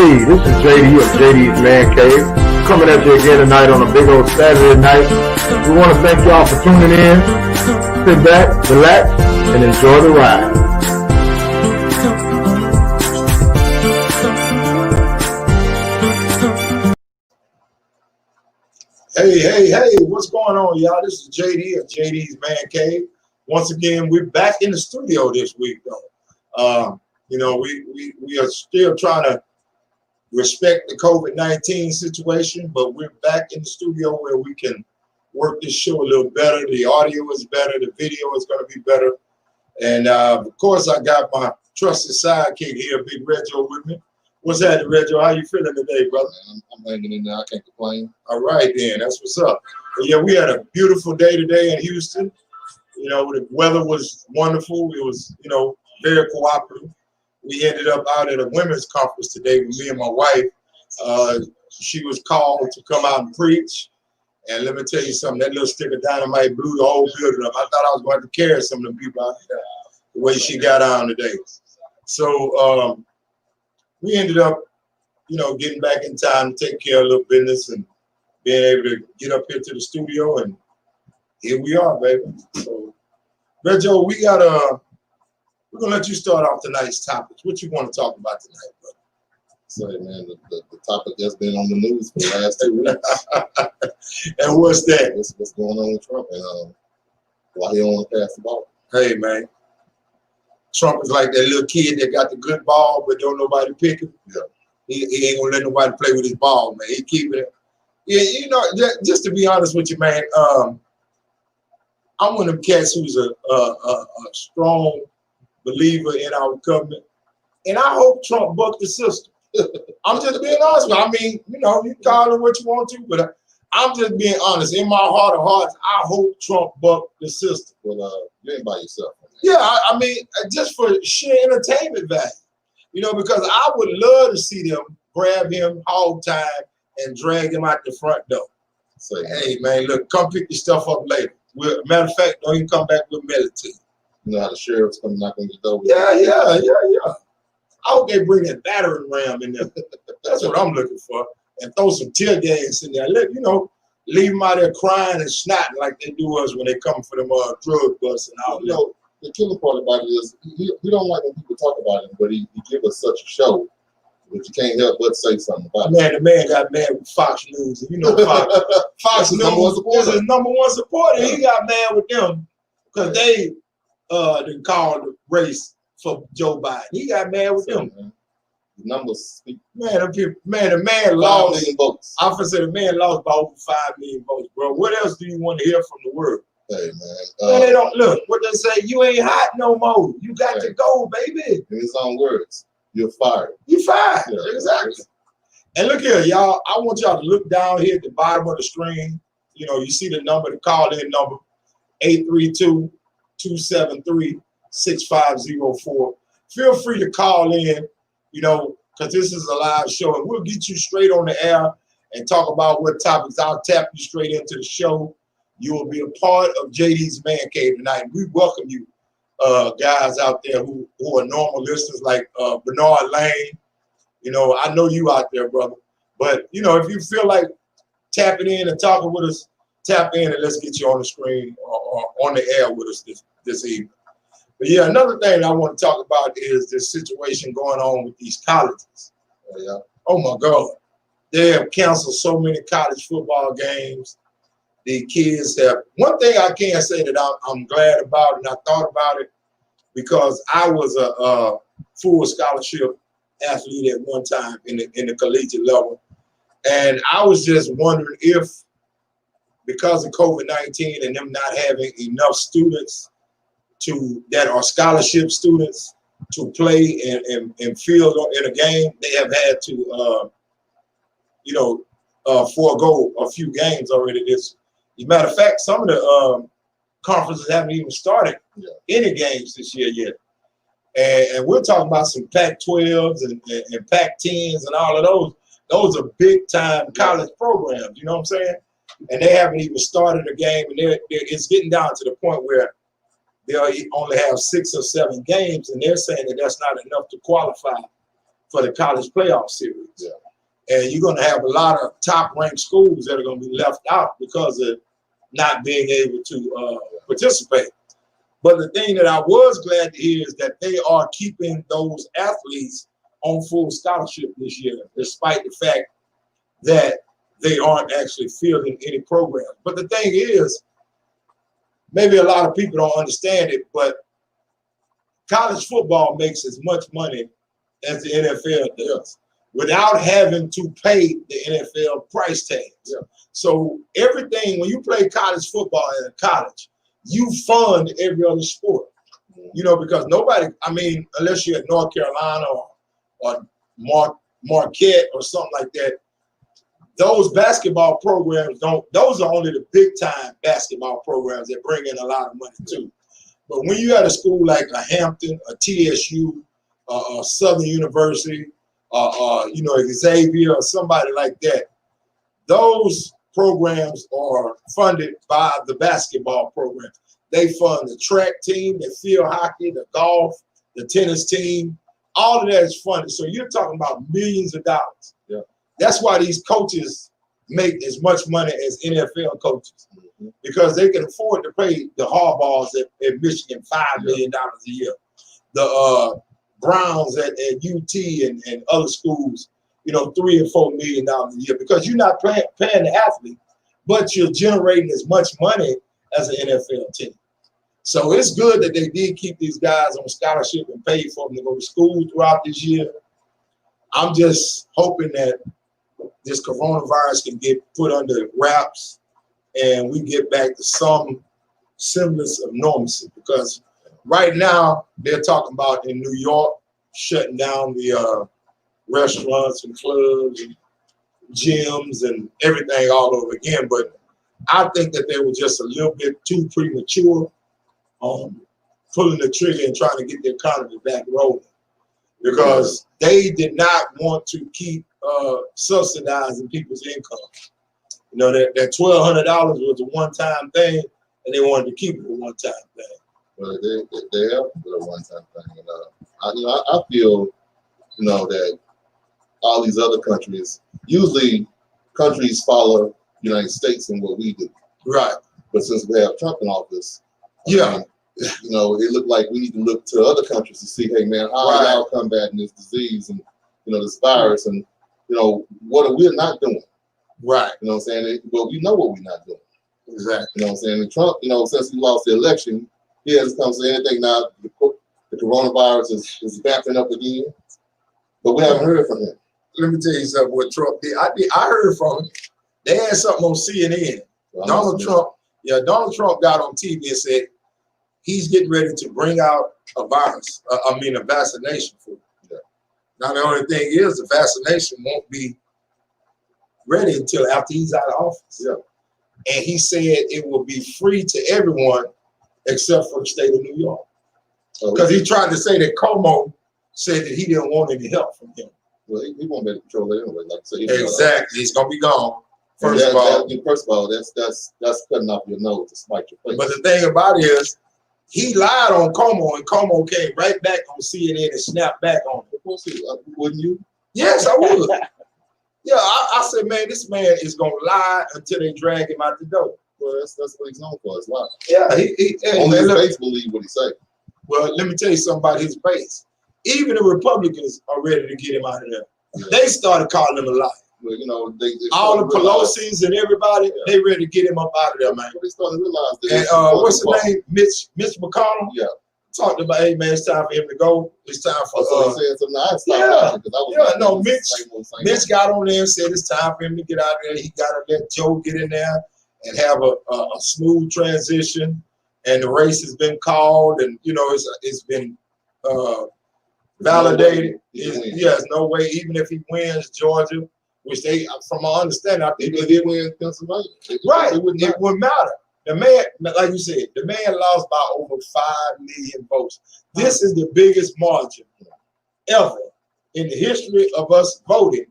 Hey, this is JD of JD's Mancave, coming at you again tonight on a big old Saturday night. We want to thank y'all for tuning in. Sit back, relax, and enjoy the ride. Hey, what's going on, y'all? This is JD of JD's Mancave. Once again, we're back in the studio this week, though. We are still trying to respect the COVID-19 situation, but we're back in the studio where we can work this show a little better. The audio is better, the video is going to be better. And of course, I got my trusted sidekick here, Big Reggio, with me. What's happening, Reggio? How you feeling today, brother? I'm hanging in there. I can't complain. All right, then. That's what's up. But yeah, we had a beautiful day today in Houston. You know, the weather was wonderful. It was, very cooperative. We ended up out at a women's conference today with me and my wife. She was called to come out and preach. And let me tell you something, that little stick of dynamite blew the whole building up. I thought I was going to carry some of the people out there the way she got on today. So we ended up, getting back in time to take care of a little business and being able to get up here to the studio. And here we are, baby. So, Reggio, we're going to let you start off tonight's topics. What you want to talk about tonight, brother? Say, man, the topic that's been on the news for the last 2 weeks. And what's that? What's going on with Trump and why he don't want to pass the ball? Hey, man. Trump is like that little kid that got the good ball, but don't nobody pick him. Yeah. He ain't going to let nobody play with his ball, man. He keeping it. Yeah, just to be honest with you, man, I'm one of them cats who's a strong believer in our government. And I hope Trump bucked the system. I'm just being honest with you. I mean, you can call it what you want to, but I'm just being honest. In my heart of hearts, I hope Trump bucked the system. Well, you ain't by yourself. Yeah, I mean, just for sheer entertainment value. Because I would love to see them grab him hog time and drag him out the front door. Say, hey, man, look, come pick your stuff up later. Matter of fact, don't even come back with melatonin. You know how the sheriff's come knock on your door? Yeah. I hope they bring that battering ram in there. That's what I'm looking for. And throw some tear gas in there. Leave them out there crying and snotting like they do us when they come for them drug busts and all that. The killer part about it is he don't like when people talk about him, but he give us such a show that you can't help but say something about it. The man got mad with Fox News. And Fox News is his number one supporter. Yeah. He got mad with them because they didn't call the race for Joe Biden. He got mad with them. Man. The numbers speak. The man lost 5 million votes. I said the man lost by over 5 million votes, bro. What else do you want to hear from the world? Hey, man. They don't look. What they say, you ain't hot no more. You got to go, baby. In his own words, you're fired. You fired. Yeah, exactly. And look here, y'all. I want y'all to look down here at the bottom of the screen. You see the number, the call-in number, 832-273-6504. Feel free to call in, because this is a live show, and we'll get you straight on the air and talk about what topics. I'll tap you straight into the show. You will be a part of JD's Man Cave tonight. We welcome you, guys out there who are normal listeners like Bernard Lane. I know you out there, brother. But, if you feel like tapping in and talking with us, tap in and let's get you on the screen or on the air with us this evening. But yeah, another thing I want to talk about is this situation going on with these colleges. Oh my God. They have canceled so many college football games. The kids have, one thing I can say that I'm glad about, and I thought about it because I was a full scholarship athlete at one time in the collegiate level. And I was just wondering if, because of COVID-19 and them not having enough students that are scholarship students to play and field in a game, they have had to, forego a few games already this. As a matter of fact, some of the conferences haven't even started any games this year yet. And we're talking about some Pac-12s and Pac-10s and all of those. Those are big-time college programs, you know what I'm saying? And they haven't even started a game, and it's getting down to the point where they'll only have 6 or 7 games, and they're saying that that's not enough to qualify for the college playoff series. Yeah. And you're going to have a lot of top-ranked schools that are going to be left out because of not being able to participate. But the thing that I was glad to hear is that they are keeping those athletes on full scholarship this year, despite the fact that they aren't actually fielding any programs. But the thing is, maybe a lot of people don't understand it, but college football makes as much money as the NFL does without having to pay the NFL price tags. Yeah. So everything, when you play college football in college, you fund every other sport. You know, because nobody, I mean, unless you're at North Carolina or Marquette or something like that, those basketball programs don't, those are only the big time basketball programs that bring in a lot of money too. But when you at a school like a Hampton, a TSU, a Southern University, you know, Xavier or somebody like that, those programs are funded by the basketball program. They fund the track team, the field hockey, the golf, the tennis team. All of that is funded. So you're talking about millions of dollars. Yeah. That's why these coaches make as much money as NFL coaches, because they can afford to pay the Harbaughs at Michigan $5 million a year. The Browns at UT and other schools, you know, $3 or $4 million a year, because you're not paying the athlete, but you're generating as much money as an NFL team. So it's good that they did keep these guys on scholarship and pay for them to go to school throughout this year. I'm just hoping that this coronavirus can get put under wraps and we get back to some semblance of normalcy, because right now they're talking about in New York shutting down the restaurants and clubs and gyms and everything all over again. But I think that they were just a little bit too premature pulling the trigger and trying to get the economy back rolling, because they did not want to keep subsidizing people's income. You know, that $1,200 was a one-time thing, and they wanted to keep it a one-time thing. Well, they have to do a one-time thing. And, I feel, you know, that all these other countries, usually countries follow the United States in what we do. Right. But since we have Trump in office, yeah, you know, it looked like we need to look to other countries to see, hey man, how are y'all combating this disease and, you know, this virus, and, you know, what are we not doing? Right. You know what I'm saying? But we know what we're not doing. Exactly. You know what I'm saying? And Trump, you know, since he lost the election, he hasn't come to say anything. Now the coronavirus is backing up again, but we haven't heard from him. Let me tell you something what Trump did. I heard from him. They had something on CNN. Well, Donald Trump got on TV and said he's getting ready to bring out a vaccination for it. Yeah. Now the only thing is the vaccination won't be ready until after he's out of office. Yeah. And he said it will be free to everyone except for the state of New York. Because he tried to say that Cuomo said that he didn't want any help from him. Well, he won't be able to control it anyway. Like I said, exactly. He's gonna be gone. First of all, that's cutting off your nose to spite your face. But the thing about it is, he lied on Cuomo, and Cuomo came right back on CNN and snapped back on it. Of course, wouldn't you? Yes, I would. Yeah, I said, man, this man is gonna lie until they drag him out the door. Well, that's what he's known for. It's lying. Yeah, only his base believe what he say. Well, let me tell you something about his base. Even the Republicans are ready to get him out of there. Yeah. They started calling him a liar. Well, you know, all the Pelosi's and everybody, they ready to get him up out of there, man. They started to realize that. And what's his name? Mitch McConnell. Yeah. Talked about, hey man, it's time for him to go. It's time for. Mitch got on there and said it's time for him to get out of there. He got to let Joe get in there and have a smooth transition. And the race has been called, and you know it's been validated. There's no way, even if he wins Georgia, which they, from my understanding, I think they did win Pennsylvania. Right, it wouldn't matter. The man, like you said, the man lost by over 5 million votes. This is the biggest margin ever in the history of us voting,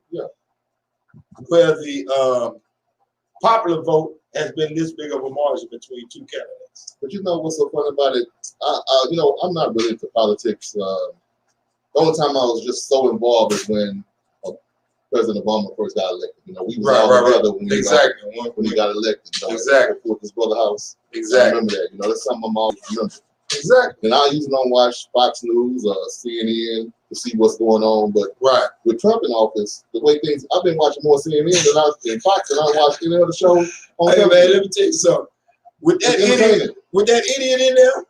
where the popular vote has been this big of a margin between two candidates. But you know what's so funny about it? You know, I'm not really into politics The only time I was just so involved is when President Obama first got elected. You know, we was all together when he got elected. You know, Exactly. With his brother house. Exactly. I remember that. You know, that's something I'm always remember. Exactly. And I usually don't watch Fox News or CNN to see what's going on, but with Trump in office, the way things, I've been watching more CNN than Fox, and I watched any other show on Hey television. man, let me tell you something. With that idiot in there,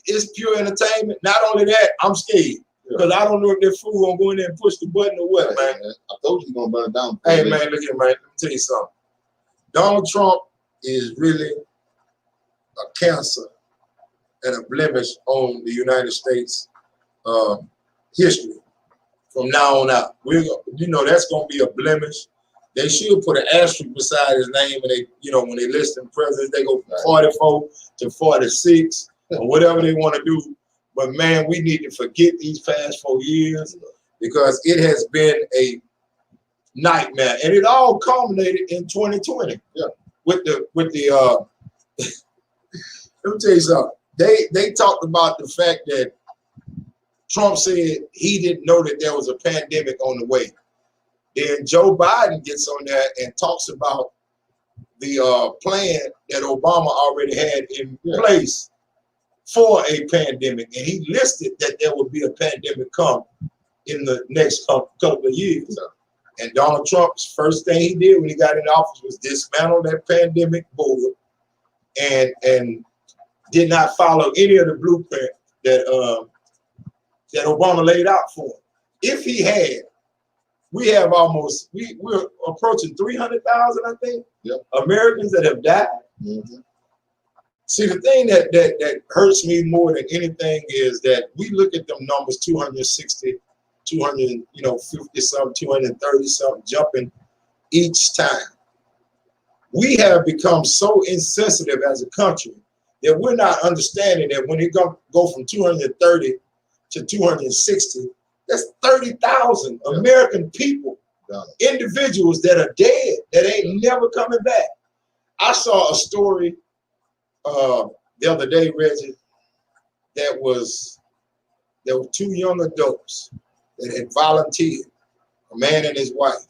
it's pure entertainment. Not only that, I'm scared. Because I don't know if that fool gonna go in there and push the button or what, man. I told you he's gonna burn it down. Hey man, look here, man. Let me tell you something. Donald Trump is really a cancer and a blemish on the United States history from now on out. That's gonna be a blemish. They should put an asterisk beside his name, and when they list them presidents, they go from 44 to 46 or whatever they want to do. But man, we need to forget these past 4 years because it has been a nightmare, and it all culminated in 2020. Yeah, with the let me tell you something. They talked about the fact that Trump said he didn't know that there was a pandemic on the way. Then Joe Biden gets on there and talks about the plan that Obama already had in place for a pandemic, and he listed that there would be a pandemic come in the next couple of years. And Donald Trump's first thing he did when he got in office was dismantle that pandemic board and did not follow any of the blueprint that Obama laid out for him. If he had, we're approaching 300,000, I think, Americans that have died. Mm-hmm. See, the thing that hurts me more than anything is that we look at them numbers, 260, 250 something, 230 something, jumping each time. We have become so insensitive as a country that we're not understanding that when it go from 230 to 260, that's 30,000 American people, individuals that are dead, that ain't never coming back. I saw a story the other day, Reggie, there were 2 young adults that had volunteered, a man and his wife.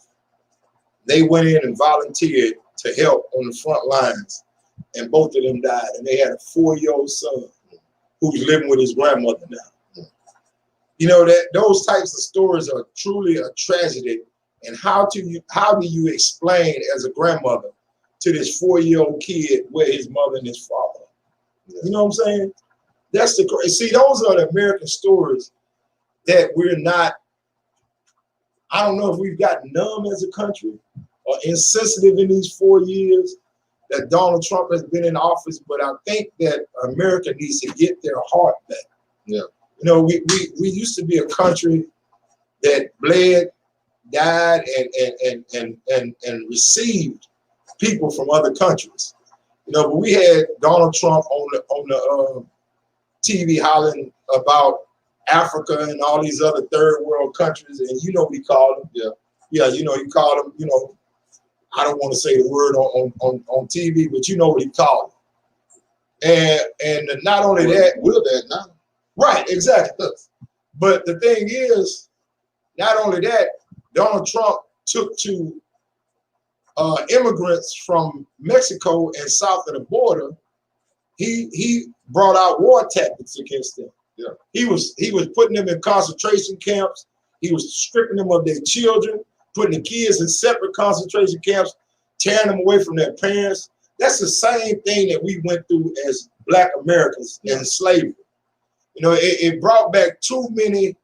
They went in and volunteered to help on the front lines, and both of them died. And they had a 4-year-old son who's living with his grandmother now. You know, that those types of stories are truly a tragedy. And how do you explain as a grandmother to this 4-year-old kid where his mother and his father are? You know what I'm saying? That's see, those are the American stories that we're not, I don't know if we've gotten numb as a country or insensitive in these 4 years that Donald Trump has been in office, but I think that America needs to get their heart back. Yeah. You know, we used to be a country that bled, died, and received people from other countries. You know, but we had Donald Trump on the TV hollering about Africa and all these other third world countries, and you know what he called them. Yeah, you know, he called them, you know, I don't want to say the word on TV, but you know what he called them. And not only that, right, exactly. But the thing is, not only that, Donald Trump took to immigrants from Mexico and south of the border. He brought out war tactics against them. Yeah. He was putting them in concentration camps. He was stripping them of their children, putting the kids in separate concentration camps, tearing them away from their parents. That's the same thing that we went through as Black Americans in slavery. You know, it brought back too many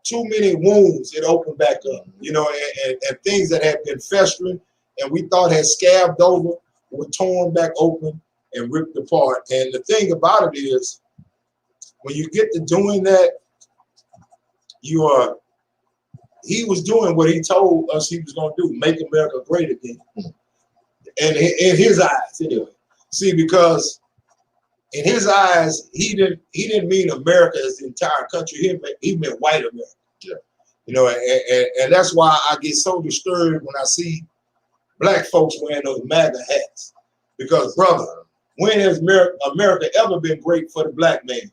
wounds. It opened back up, you know, and things that had been festering and we thought had scabbed over were torn back open and ripped apart. And the thing about it is, when you get to doing that, he was doing what he told us he was going to do, make America great again. And in his eyes, anyway. See, because in his eyes, he didn't mean America as the entire country. He meant white America. Yeah. You know, and that's why I get so disturbed when I see Black folks wearing those MAGA hats. Because, brother, when has America ever been great for the Black man?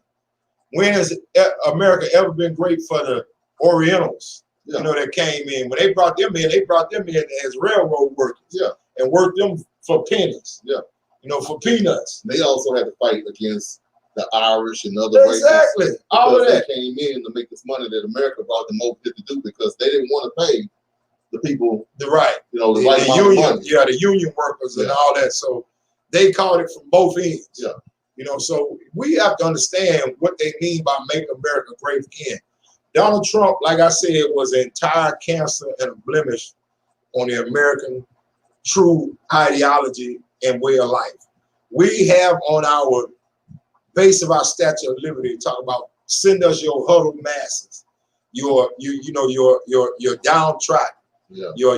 When has America ever been great for the Orientals? You know, that came in. When they brought them in as railroad workers. Yeah. And worked them for pennies. Yeah. You know, for peanuts. They also had to fight against the Irish and other races. Exactly. All of that. They came in to make this money that America brought them over to do because they didn't want to pay the people. The right. You know, the union. Money. Yeah, the union workers and all that. So they caught it from both ends. Yeah. You know, so we have to understand what they mean by make America great again. Donald Trump, like I said, was an entire cancer and a blemish on the American true ideology and way of life. We have on our base of our Statue of Liberty talk about send us your huddled masses, your downtrodden, your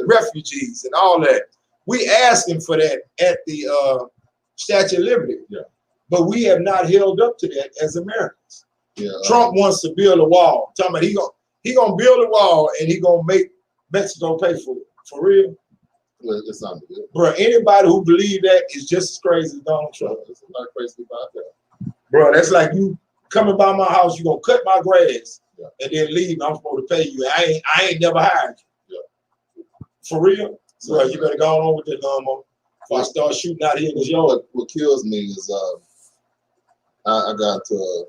refugees and all that. We asking for that at the Statue of Liberty, but we have not held up to that as Americans. Yeah, Trump wants to build a wall. Talking about he gonna build a wall and he gonna make Mexico pay for it. For real? Well, it's not good. Bro, anybody who believes that is just as crazy as Donald Trump. There's a lot of crazy about that. Bro, that's like you coming by my house, you gonna cut my grass and then leave. I'm supposed to pay you. I ain't never hired you. Yeah. For real? So you better go on with that lawnmower before I start shooting out here in this yard. What kills me is I got to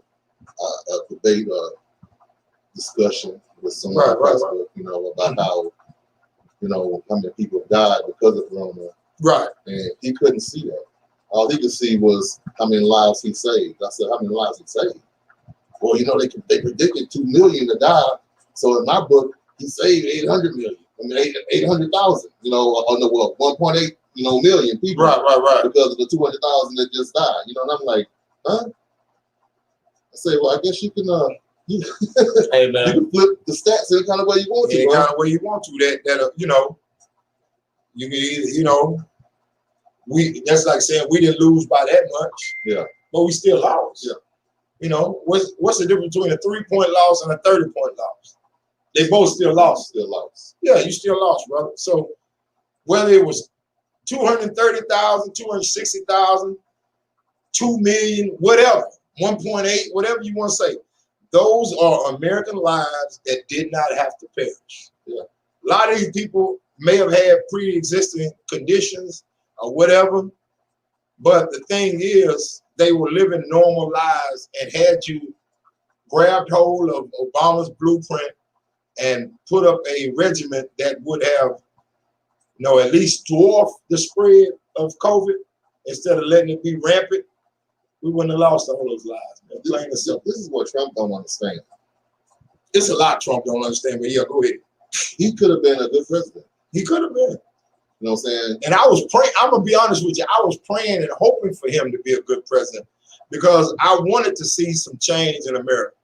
a debate discussion with someone on Facebook, you know, about how, you know, how many people died because of Corona. Right. And he couldn't see that. All he could see was how many lives he saved. I said, how many lives he saved? Well, you know, they predicted 2 million to die. So in my book, he saved 800 million. I mean, 800,000, you know, on the 1.8, million people. Right. Because of the 200,000 that just died. You know, and I'm like, huh? I say, well, I guess you can, hey, man. You can flip the stats any kind of way you want to. Any kind of way you want to. That you can either, that's like saying we didn't lose by that much. Yeah. But we still lost. Yeah. You know, what's the difference between a 3-point loss and a 30-point loss? They both still lost. Still lost. Yeah, you still lost, brother. So whether it was 230,000, 260,000, 2 million, whatever, 1.8, whatever you want to say, those are American lives that did not have to perish. Yeah. A lot of these people may have had pre-existing conditions or whatever, but the thing is, they were living normal lives, and had you grabbed hold of Obama's blueprint and put up a regimen that would have, at least dwarfed the spread of COVID instead of letting it be rampant, we wouldn't have lost all those lives, man. Plain and simple. This is what Trump don't understand. It's a lot Trump don't understand, but yeah, go ahead. He could have been a good president. He could have been. You know what I'm saying? And I was praying, I'm going to be honest with you, I was praying and hoping for him to be a good president because I wanted to see some change in America.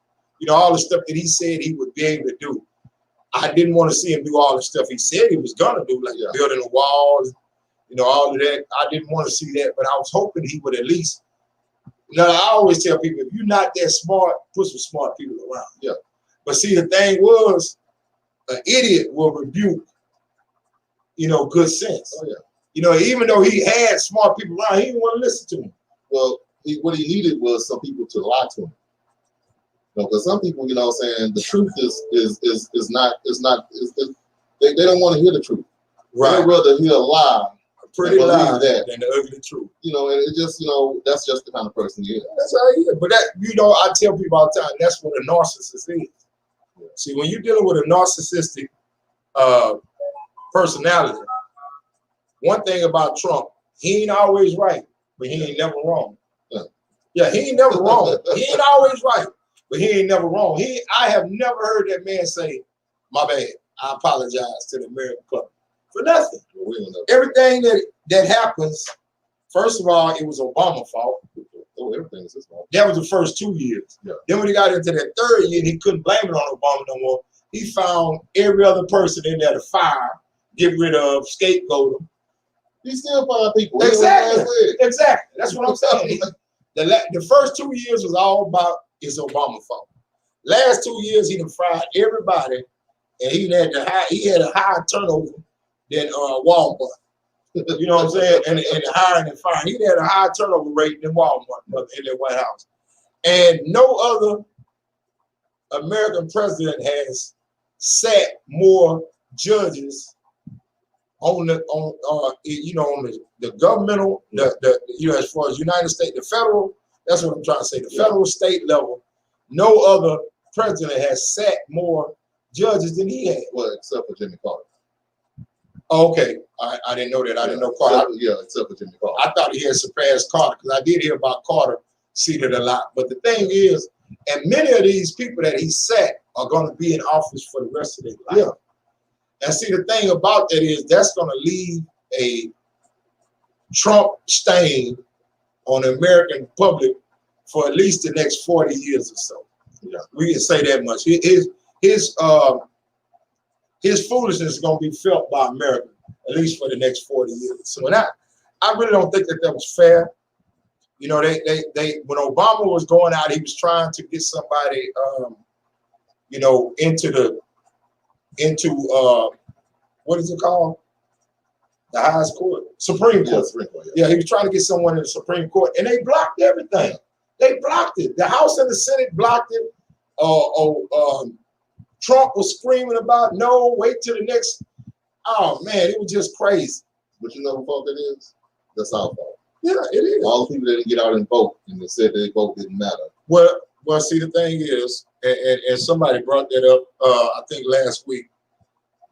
All the stuff that he said he would be able to do. I didn't want to see him do all the stuff he said he was going to do, like building the walls, all of that. I didn't want to see that, but I was hoping he would at least, I always tell people, if you're not that smart, put some smart people around. Yeah. But see, the thing was, an idiot will rebuke, good sense. Oh, yeah. Even though he had smart people around, he didn't want to listen to him. Well, what he needed was some people to lie to him. Because some people, the truth is not they don't want to hear the truth. Right. They'd rather hear a lie, pretty lie, than the ugly truth. And it just, that's just the kind of person he is. That's how he is. But that, I tell people all the time, that's what a narcissist is. Yeah. See, when you're dealing with a narcissistic personality, one thing about Trump, he ain't always right, but he ain't never wrong. Yeah, he ain't never wrong. He ain't always right, but he ain't never wrong. I have never heard that man say, "My bad, I apologize to the American public for nothing." Everything that happens, first of all, it was Obama's fault. Everything is his fault. That was the first 2 years. Yeah. Then when he got into that third year, he couldn't blame it on Obama no more. He found every other person in there to fire, get rid of, scapegoat them. He still find people. Exactly. That's what I'm saying. The first 2 years was all about it's Obama's fault. Last 2 years, he done fired everybody, and he had a higher turnover than Walmart. You know what I'm saying? And hiring and firing. He had a higher turnover rate than Walmart in the White House. And no other American president has sat more judges on the the governmental, as far as United States, the federal. That's what I'm trying to say. The federal, state level. No other president has sat more judges than he had. Well, except for Jimmy Carter. Okay, I didn't know that. I didn't know Carter. Except for Jimmy Carter. I thought he had surpassed Carter because I did hear about Carter seated a lot. But the thing is, and many of these people that he sat are going to be in office for the rest of their life. Yeah. And see, the thing about that is that's going to leave a Trump stain on the American public for at least the next 40 years or so. Yeah. We can say that much. His foolishness is going to be felt by America at least for the next 40 years. So I really don't think that was fair. You know, they when Obama was going out, he was trying to get somebody, into what is it called? The highest court, Supreme Court. Yeah, he was trying to get someone in the Supreme Court, and they blocked everything. They blocked it. The House and the Senate blocked it. Trump was screaming about, no, wait till the next. Oh man, it was just crazy. But you know who fault that is? That's our fault. Yeah, it is. All the people that didn't get out and vote, and they said their vote didn't matter. Well, see, the thing is, and somebody brought that up, I think last week,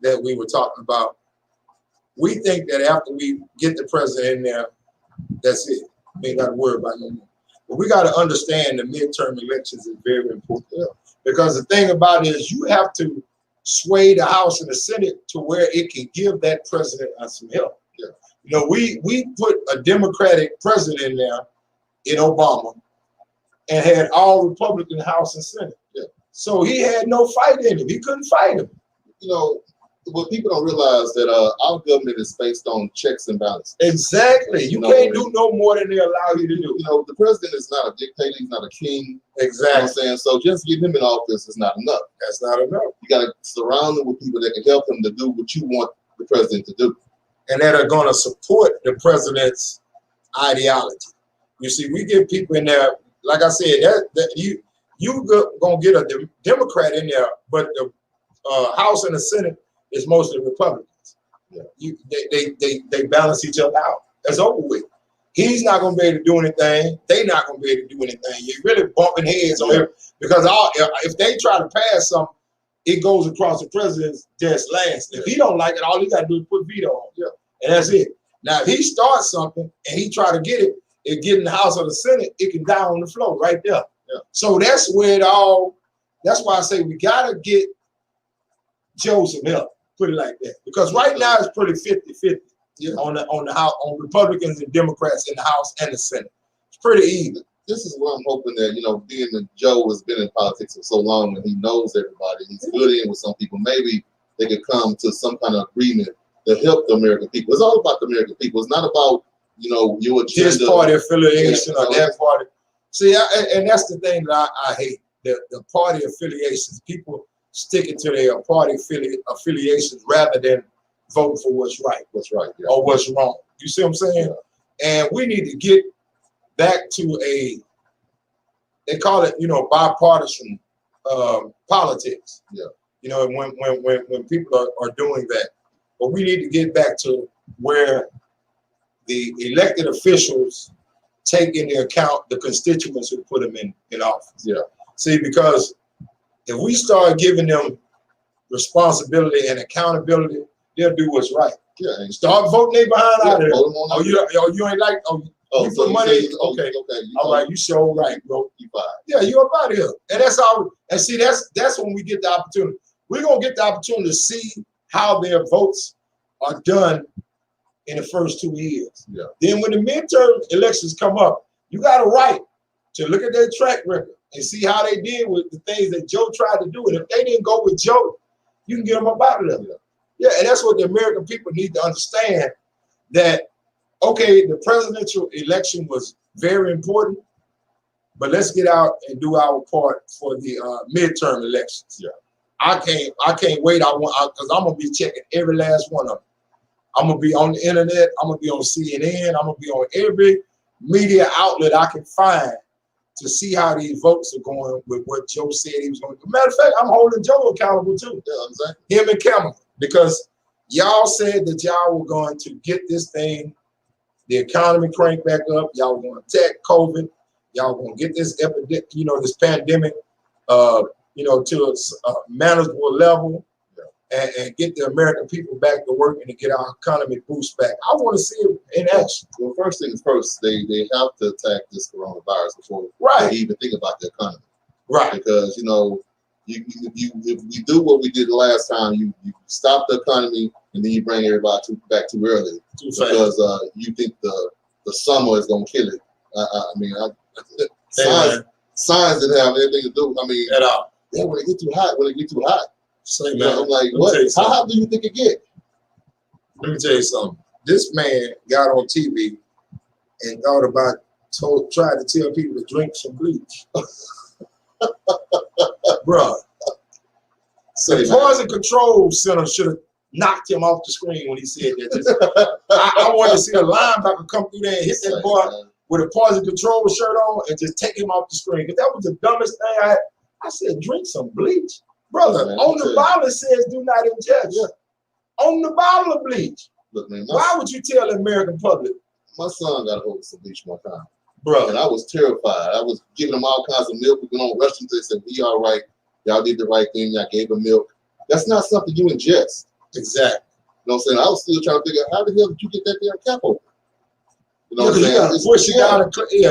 that we were talking about. We think that after we get the president in there, that's it. We ain't got to worry about no more. But we got to understand the midterm elections is very important. Yeah. Because the thing about it is you have to sway the House and the Senate to where it can give that president some help. Yeah. You know, we put a Democratic president in there in Obama and had all Republican House and Senate. Yeah. So he had no fight in him. He couldn't fight him. You know, what people don't realize that our government is based on checks and balances. Exactly. You can't do no more than they allow you to do. You know, the president is not a dictator. He's not a king. Exactly. You know what I'm saying? So just getting him in office is not enough. That's not enough. You got to surround him with people that can help him to do what you want the president to do. And that are going to support the president's ideology. You see, we get people in there, like I said, you going to get a Democrat in there, but the House and the Senate is mostly Republicans. Yeah. They balance each other out. That's over with. He's not going to be able to do anything. They're not going to be able to do anything. You're really bumping heads on here because if they try to pass something, it goes across the president's desk last. If he don't like it, all he got to do is put veto on. Yeah. And that's it. Now, if he starts something and he try to get in the House or the Senate, it can die on the floor right there. Yeah. So that's where that's why I say we got to get Joe some help. Put it like that, because right now it's pretty 50-50 on the House, on Republicans and Democrats in the House and the Senate. It's pretty even. This is what I'm hoping that, you know, being that Joe has been in politics for so long and he knows everybody, he's good in with some people. Maybe they could come to some kind of agreement to help the American people. It's all about the American people. It's not about, you know, your agenda. This party affiliation or that party. See, and that's the thing that I hate, the party affiliations. People sticking to their party affiliations rather than voting for what's right. Or what's wrong. You see what I'm saying? Yeah. And we need to get back to they call it, you know, bipartisan politics. Yeah. You know, when people are doing that. But we need to get back to where the elected officials take into account the constituents who put them in office. Yeah. See, because if we start giving them responsibility and accountability, they'll do what's right. Yeah. Start voting they behind out of there. You ain't like, you so put money. Okay. All right, you sure right, bro. You fine. Yeah, you up out of here. And that's all. And see, that's when we get the opportunity. We're gonna get the opportunity to see how their votes are done in the first 2 years. Yeah. Then when the midterm elections come up, you got a right to look at their track record and see how they did with the things that Joe tried to do. And if they didn't go with Joe, you can get them up out of there. Yeah, and that's what the American people need to understand, that, okay, the presidential election was very important, but let's get out and do our part for the midterm elections. Yeah. I can't wait. Because I'm gonna be checking every last one of them. I'm gonna be on the internet. I'm gonna be on CNN. I'm gonna be on every media outlet I can find to see how these votes are going with what Joe said he was going to do. Matter of fact, I'm holding Joe accountable too. Yeah, exactly. Him and Kamala, because y'all said that y'all were going to get this thing, the economy cranked back up. Y'all were going to attack COVID. Y'all were going to get this epidemic, this pandemic, to a manageable level, and get the American people back to work and to get our economy boost back. I want to see it in action. Well, first things first, they have to attack this coronavirus before they even think about the economy. Right. Because if we do what we did the last time, you stop the economy and then you bring everybody back too early because you think the summer is gonna kill it. Science didn't have anything to do. At all. Yeah, when it get too hot. Say, man, I'm like, what? How hot do you think it get? Let me tell you something. This man got on TV and tried to tell people to drink some bleach. Bruh. The Poison Control Center should have knocked him off the screen when he said that. I wanted to see a linebacker come through there and hit that boy with a Poison Control shirt on and just take him off the screen. Because that was the dumbest thing I said, drink some bleach. Brother, man, on the bottle it says do not ingest. Yeah. On the bottle of bleach. Look, man, why would you tell the American public? My son got a hold of some bleach one time. Bro. And I was terrified. I was giving him all kinds of milk. We went on Russian. They said, "We all right. Y'all did the right thing. Y'all gave him milk." That's not something you ingest. Exactly. You know what I'm saying? I was still trying to figure out how the hell did you get that damn cap open? You know what I'm saying?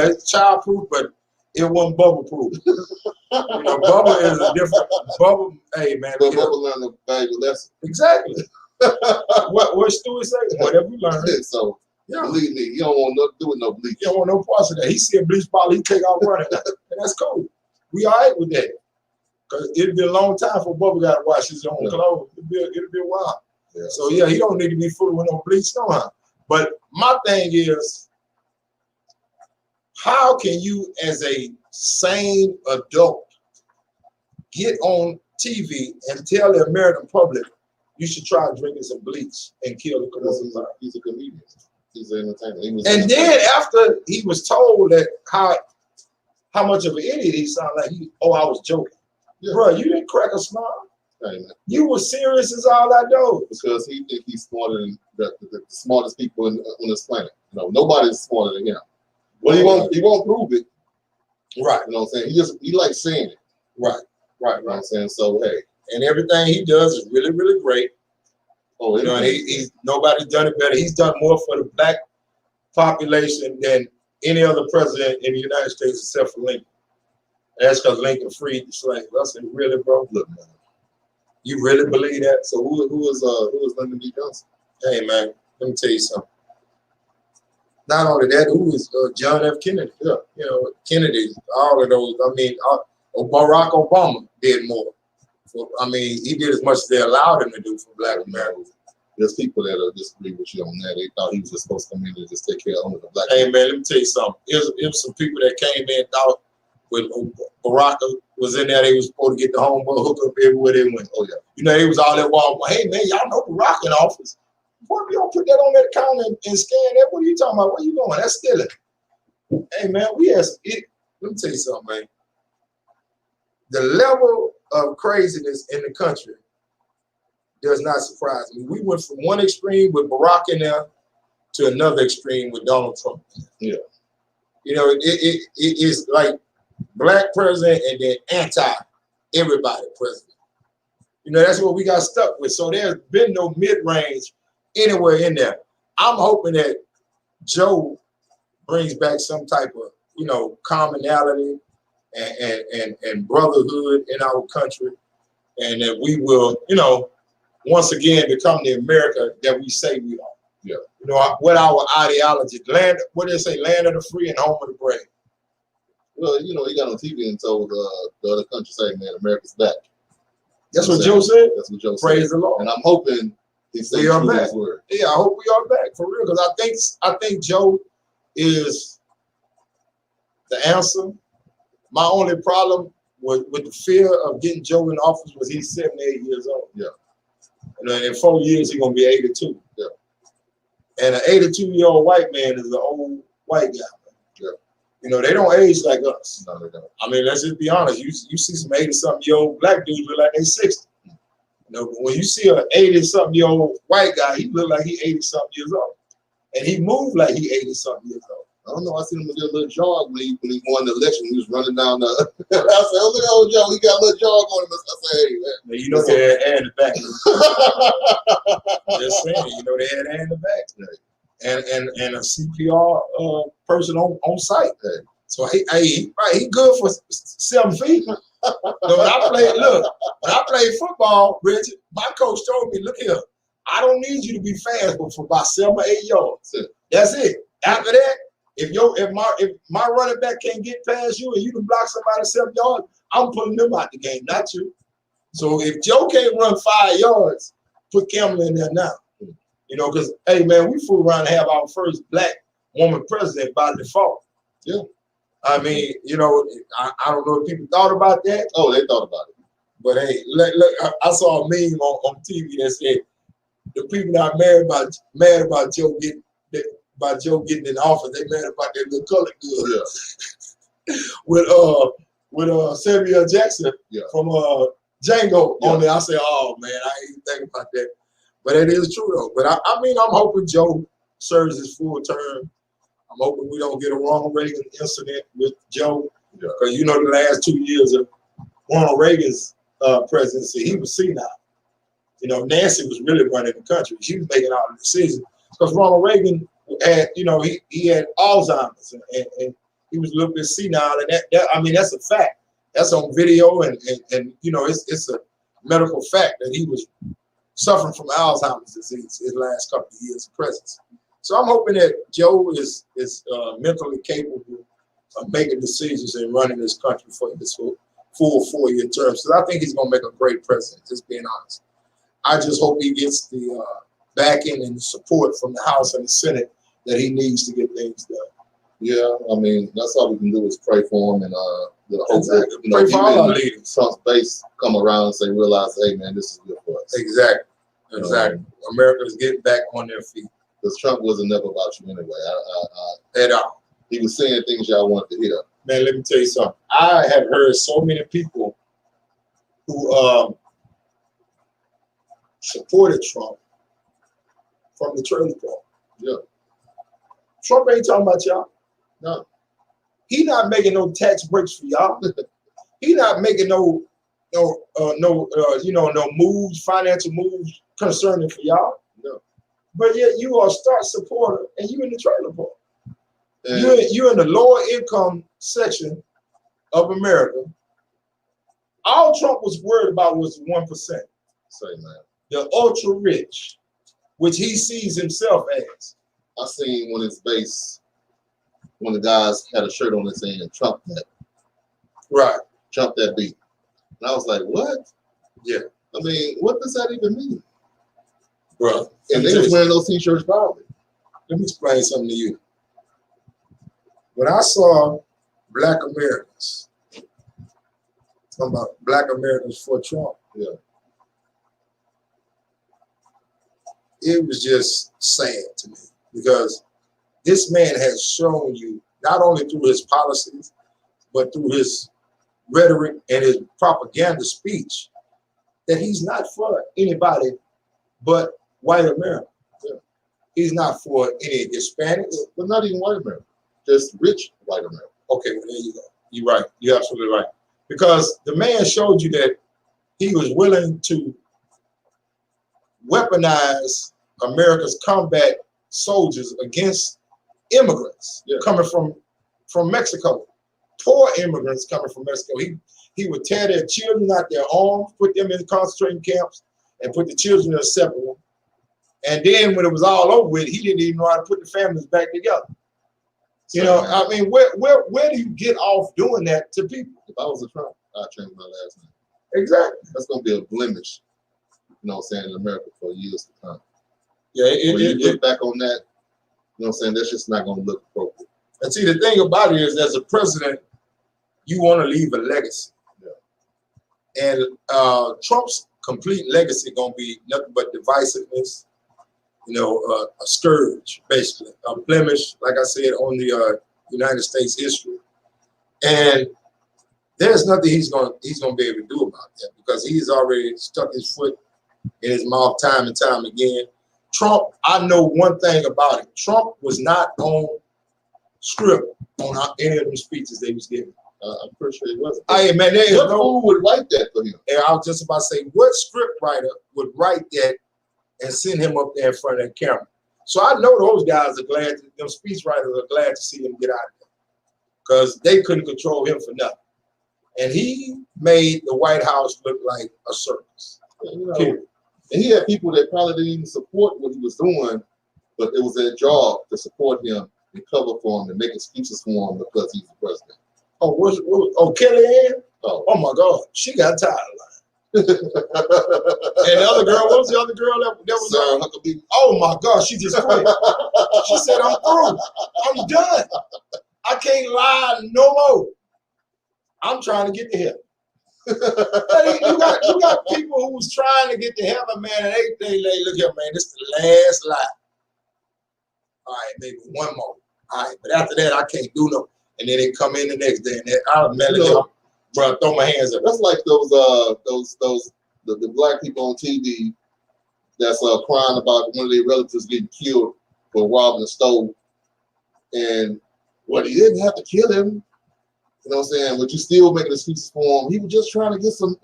It's childproof, but it wasn't bubble proof. Bubble is a different bubble. Hey man, but bubble learned a valuable lesson. Exactly. what Stewie say? Whatever you learn. So believe me, you don't want nothing to do with no bleach. You don't want no parts of that. He see a bleach bottle, he take off running, and that's cool. We all right with that. Cause it'll be a long time for Bubba got to wash his own clothes. It'll be a while. Yeah. So he don't need to be fooling with no bleach, no how. But my thing is, how can you, as a sane adult, get on TV and tell the American public you should try drinking some bleach and kill the coronavirus? He's a comedian. He's an entertainer. And then after he was told that how much of an idiot he sounded like, I was joking. Yeah. Bro, you didn't crack a smile. Hey, you were serious as all I know. Because he think he's smarter than the smartest people on this planet. Nobody's smarter than him. Well, he won't prove it. Right. You know what I'm saying? He likes saying it. Right. You know what I'm saying? So hey. And everything he does is really, really great. Oh, and he's nobody's done it better. He's done more for the black population than any other president in the United States except for Lincoln. And that's because Lincoln freed the slaves. I said, really, bro? Look, man. You really believe that? So who is Lyndon B. Johnson? Hey man, let me tell you something. Not only that, who is John F. Kennedy? Yeah. Kennedy, all of those. Barack Obama did more. So, he did as much as they allowed him to do for Black Americans. There's people that disagree with you on that. They thought he was just supposed to come in and just take care of only the Black. Hey man, let me tell you something. It was some people that came in and thought when Barack was in there, they was supposed to get the homeboy hook up everywhere they went. Oh yeah. They was all that wall. Hey man, y'all know Barack in office. Boy, if you don't put that on that counter and scan that, what are you talking about? Where you going? That's stealing. Hey man, let me tell you something, man. The level of craziness in the country does not surprise me. We went from one extreme with Barack in there to another extreme with Donald Trump. Yeah. It is like black president and then anti-everybody president. That's what we got stuck with. So there's been no mid-range anywhere in there. I'm hoping that Joe brings back some type of, commonality and brotherhood in our country, and that we will, once again become the America that we say we are. Yeah. What our ideology, land of the free and home of the brave. Well, he got on TV and told the other country saying, man, America's back. That's what Joe said? That's what Joe said. Praise the Lord. And I'm hoping he says his word. Yeah, I hope we are back for real, because I think Joe is the answer. My only problem with the fear of getting Joe in office was he's 78 years old. Yeah. And in 4 years, he's going to be 82. Yeah. And an 82-year-old white man is an old white guy. Yeah. You know, they don't age like us. No, they don't. I mean, let's just be honest. You see some 80-something-year-old black dudes look like they 60. You know, but when you see an 80-something-year-old white guy, he look like he 80-something years old. And he moved like he 80-something years old. I don't know. I seen him do a little jog when he won the election. He was running down the. I said, "Oh, look at old Joe. He got a little jog on him." I said, "Hey, man." Now, you know they had air in the back. Just saying, you know they had air in the back. Right. And a CPR person on site. Right. So he good for 7 feet. So when I played football, Richard, my coach told me, look here, I don't need you to be fast, but for about 7 or 8 yards. That's it. After that, if my running back can't get past you and you can block somebody 7 yards, I'm putting them out the game, not you. So if Joe can't run 5 yards, put Campbell in there now. You know, because hey man, we fool around and have our first black woman president by default. Yeah. I mean, you know, I don't know if people thought about that. Oh, they thought about it. But hey, look, I saw a meme on TV that said the people that are mad about Joe getting in office, they mad about that little color good. Yeah. with Samuel Jackson from Django on there. I say, oh man, I ain't even think about that. But it is true though. But I mean, I'm hoping Joe serves his full term. I'm hoping we don't get a Ronald Reagan incident with Joe. Because you know the last 2 years of Ronald Reagan's presidency, he was senile. You know, Nancy was really running the country. She was making all the decisions. Because Ronald Reagan had, you know, he had Alzheimer's and he was a little bit senile. And that I mean, that's a fact. That's on video and you know, it's a medical fact that he was suffering from Alzheimer's disease his last couple of years of presidency. So I'm hoping that Joe is mentally capable of making decisions and running this country for this full 4-year term. So I think he's going to make a great president, just being honest. I just hope he gets the backing and support from the House and the Senate that he needs to get things done. Yeah, I mean, that's all we can do is pray for him and hope that, you know, pray for all our leaders. Trump's base come around and say, realize, hey, man, this is good for us. Exactly. America's getting back on their feet. Because Trump wasn't never about you anyway. At all. He was saying things y'all wanted to hear. Man, let me tell you something. I have heard so many people who supported Trump from the trailer park. Yeah. Trump ain't talking about y'all. No. He not making no tax breaks for y'all. He not making no moves, financial moves concerning for y'all. No. But yet you are a star supporter and you in the trailer park. You're in the lower income section of America. All Trump was worried about was 1%. Say, man. The ultra rich, which he sees himself as. I seen when his base, when the guys had a shirt on it saying Trump that. Right. Trump that beat. And I was like, what? Yeah. I mean, what does that even mean? Bro. And they was wearing those t-shirts proudly. Let me explain something to you. When I saw Black Americans, talking about Black Americans for Trump, yeah, it was just sad to me because this man has shown you, not only through his policies, but through his rhetoric and his propaganda speech, that he's not for anybody but white America. Yeah. He's not for any Hispanics. But not even white America, just rich white America. Okay, well, there you go. You're right. You're absolutely right. Because the man showed you that he was willing to weaponize America's combat soldiers against immigrants coming from Mexico. Poor immigrants coming from Mexico. He would tear their children out their arms, put them in concentrating camps, and put the children in a separate one. And then when it was all over with, he didn't even know how to put the families back together. You know, I mean, where do you get off doing that to people? If I was a Trump, I'd change my last name. Exactly. That's going to be a blemish, you know what I'm saying, in America for years to come. Yeah, when you look back on that, you know what I'm saying, that's just not going to look appropriate. And see, the thing about it is, as a president, you want to leave a legacy. Yeah. And Trump's complete legacy going to be nothing but divisiveness, you know, a scourge, basically, a blemish, like I said, on the United States history. And there's nothing he's gonna be able to do about that because he's already stuck his foot in his mouth time and time again. Trump, I know one thing about it. Trump was not on script on any of them speeches they was giving. I'm pretty sure he wasn't. Hey, man, there is what no fool would write that for him? And I was just about to say, what script writer would write that and send him up there in front of that camera? So I know those guys are glad, them speech writers are glad to see him get out of there because they couldn't control him for nothing. And he made the White House look like a circus. You know, and he had people that probably didn't even support what he was doing, but it was their job to support him and cover for him and make excuses for him because he's the president. Oh, Kellyanne? Oh my God, she got tired of lying. And the other girl, what was the other girl that was on? Oh my God, she just quit. She said, I'm through. I'm done. I can't lie no more. I'm trying to get to heaven. you got people who's trying to get to heaven, man, and they look here, man, this is the last lie. All right, maybe one more. All right, but after that, I can't do no. And then they come in the next day, and I'll bro, throw my hands up. That's like the black people on TV that's crying about one of their relatives getting killed for robbing a store, and well, he didn't have to kill him. You know what I'm saying? But you still making excuses for him. He was just trying to get some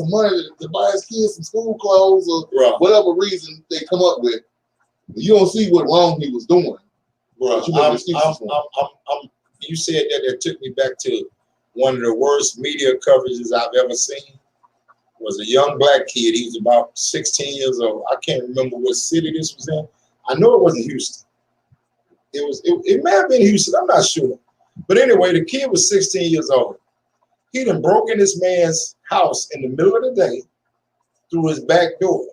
money to buy his kids some school clothes or whatever reason they come up with. You don't see what wrong he was doing. Bro, you said that took me back to one of the worst media coverages I've ever seen. Was a young black kid. He was about 16 years old. I can't remember what city this was in. I know it wasn't Houston. It may have been Houston. I'm not sure. But anyway, the kid was 16 years old. He done broke in this man's house in the middle of the day through his back door.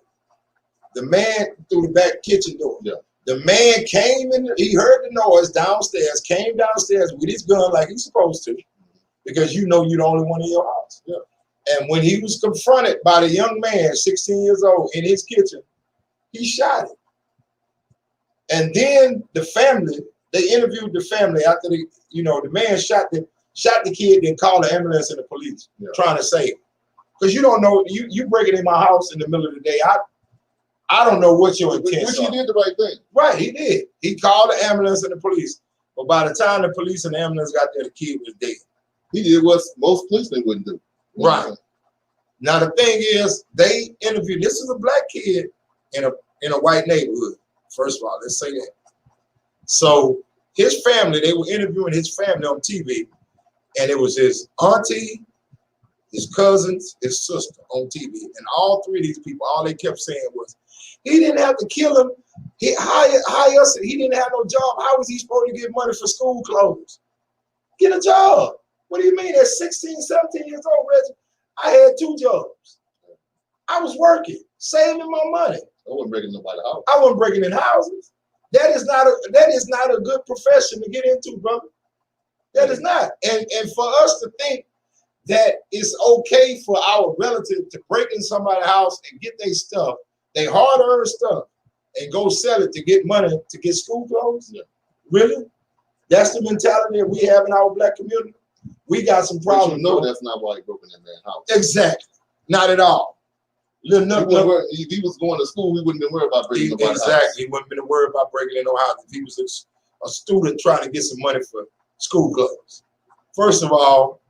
The man through the back kitchen door. Yeah. The man came in, he heard the noise downstairs, came downstairs with his gun like he's supposed to, because you know you're the only one in your house. Yeah. And when he was confronted by the young man, 16 years old, in his kitchen, he shot him. And then the family, they interviewed the family after the man shot the kid, then called the ambulance and the police, trying to save him. Because you don't know, you breaking in my house in the middle of the day. I don't know what your intent. Which he did the right thing. Right, he did. He called the ambulance and the police. But by the time the police and the ambulance got there, the kid was dead. He did what most policemen wouldn't do. Right. Now the thing is, they interviewed. This is a black kid in a white neighborhood. First of all, let's say that. So his family, they were interviewing his family on TV, and it was his auntie, his cousins, his sister on TV, and all three of these people, all they kept saying was, he didn't have to kill him. He hired us. He didn't have no job. How was he supposed to get money for school clothes? Get a job. What do you mean? At 16, 17 years old, Reggie, I had 2 jobs. I was working, saving my money. I wasn't breaking nobody's house. I wasn't breaking in houses. That is not a good profession to get into, brother. That is not. And for us to think that it's okay for our relative to break in somebody's house and get their stuff, they hard-earned stuff, and go sell it to get money to get school clothes? Yeah. Really? That's the mentality that we have in our black community? We got some problems. But you know that's not why he broke in that man's house. Exactly. Not at all. If he was going to school, we wouldn't have been worried about breaking nobody's house. Exactly. He wouldn't have been worried about breaking in no house if he was a student trying to get some money for school clothes. First of all,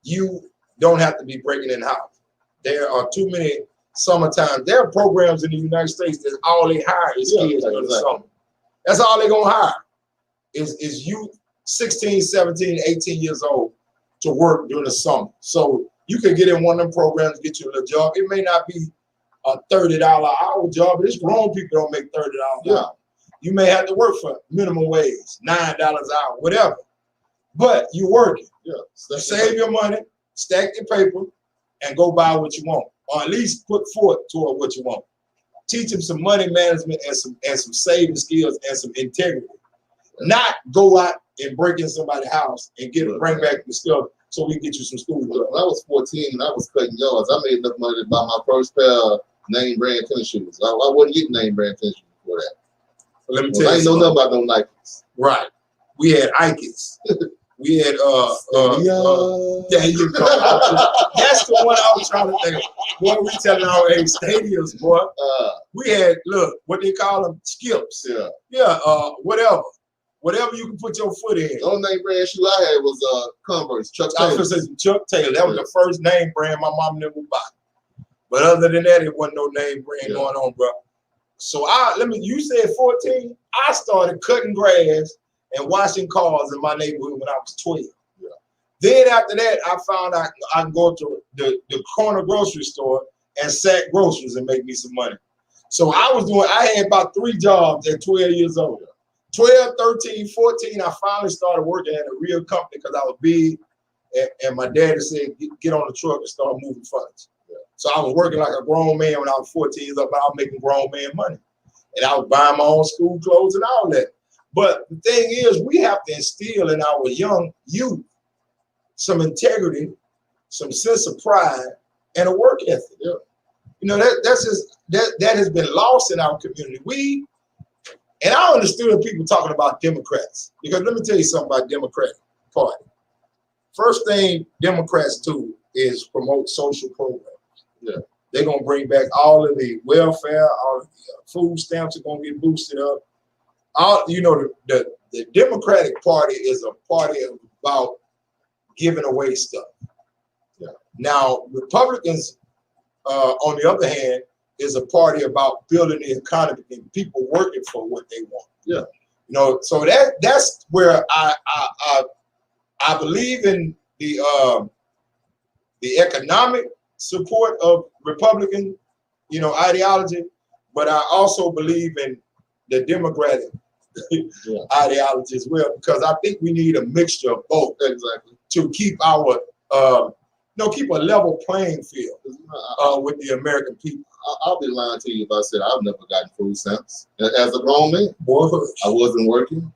you don't have to be breaking in house. There are too many summertime. There are programs in the United States that all they hire is kids during the summer. That's all they're going to hire is youth 16, 17, 18 years old to work during the summer. So you can get in one of them programs, get you a little job. It may not be a $30 an hour job, but it's grown people don't make $30 an hour. You may have to work for minimum wage, $9 an hour, whatever. But you're working. Yeah. Save your money, stack your paper, and go buy what you want. Or at least put forth toward what you want. Teach them some money management and some saving skills and some integrity. Not go out and break in somebody's house and bring back the stuff so we can get you some school clothes. When I was 14 and I was cutting yards, I made enough money to buy my first pair of name brand tennis shoes. I wasn't getting name brand tennis shoes before that. Let me tell you, I ain't know nothing about no Nikes. Right. We had Ike's. We had there you go. That's the one I was trying to think of. Boy, we telling our age stadiums, boy. We had what they call them, skips. Yeah. Whatever you can put your foot in. The only name brand shoe I had was Converse, Chuck Taylor. I was gonna say Chuck Taylor. That was the first name brand my mom never bought. But other than that, it wasn't no name brand going on, bro. So you said 14. I started cutting grass and washing cars in my neighborhood when I was 12. Yeah. Then after that, I found out I can go to the corner grocery store and sack groceries and make me some money. So I had about 3 jobs at 12 years old. 12, 13, 14, I finally started working at a real company because I was big. And my daddy said, get on the truck and start moving furniture. Yeah. So I was working like a grown man when I was 14 years old, but I was making grown man money. And I was buying my own school clothes and all that. But the thing is, we have to instill in our young youth some integrity, some sense of pride, and a work ethic. Yeah. You know, that has been lost in our community. And I understood people talking about Democrats, because let me tell you something about Democratic Party. First thing Democrats do is promote social programs. Yeah. They're going to bring back all of the welfare, all of the food stamps are going to get boosted up. The Democratic Party is a party about giving away stuff. Yeah. Now, Republicans, on the other hand, is a party about building the economy and people working for what they want. Yeah. You know, so that's where I believe in the economic support of Republican, ideology, but I also believe in the Democratic ideology as well, because I think we need a mixture of both. Exactly. To keep our keep a level playing field with the American people. I'll be lying to you if I said I've never gotten food stamps. As a grown man, I wasn't working,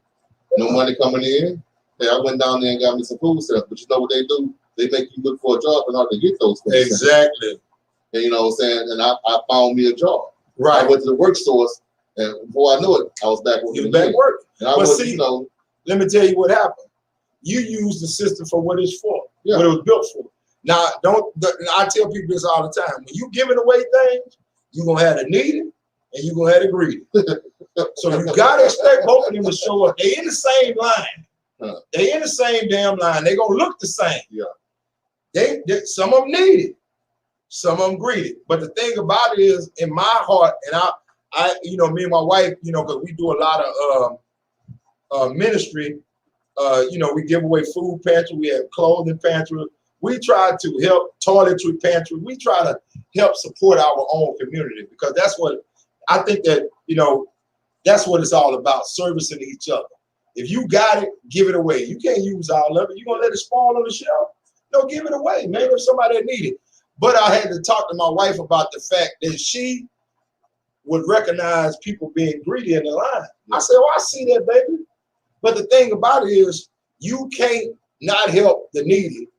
no money coming in. Hey, I went down there and got me some food stamps, but you know what they do? They make you look for a job in order to get those things. Exactly. And you know what I'm saying? And I found me a job. Right. I went to the work source, and before I knew it, I was back working. You back working. And let me tell you what happened. You use the system for what it's for, what it was built for. Now, I tell people this all the time. When you giving away things, you're going to have the needy and you're going to have the greedy. So you got to expect both of them to show up. They in the same line. They in the same damn line. They going to look the same. Yeah. They some of them needy, some of them greedy. But the thing about it is, in my heart, and I me and my wife, because we do a lot of ministry, we give away food pantry, we have clothing pantry. We try to help toiletry pantry. We try to help support our own community, because that's what I think that, that's what it's all about, servicing each other. If you got it, give it away. You can't use all of it. You're going to let it spoil on the shelf? No, give it away, man, if somebody that need it. But I had to talk to my wife about the fact that she would recognize people being greedy in the line. I said, I see that, baby. But the thing about it is, you can't not help the needy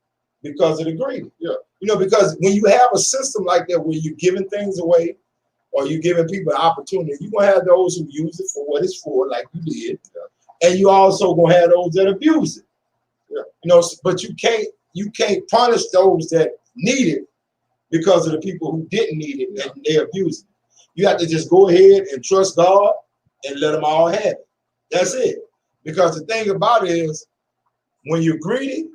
because of the greedy. Yeah. Because when you have a system like that where you're giving things away or you're giving people an opportunity, you're going to have those who use it for what it's for, like you did. Yeah. And you also going to have those that abuse it. Yeah. But you can't punish those that need it because of the people who didn't need it and they abuse it. You have to just go ahead and trust God and let them all have it. That's it. Because the thing about it is, when you're greedy,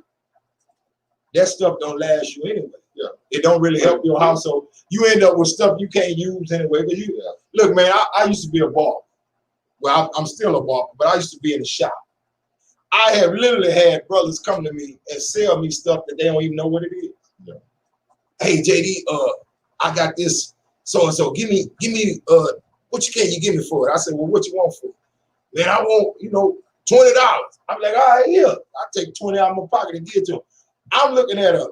that stuff don't last you anyway. Yeah. It don't really help your household. You end up with stuff you can't use anyway. But look, man, I used to be a barber. Well, I'm still a barber, but I used to be in the shop. I have literally had brothers come to me and sell me stuff that they don't even know what it is. Yeah. Hey, JD, I got this so-and-so. Give me what can you give me for it? I said, well, what you want for it? Man, I want, $20. I'm like, all right, here. I take 20 out of my pocket and give it to him. I'm looking at a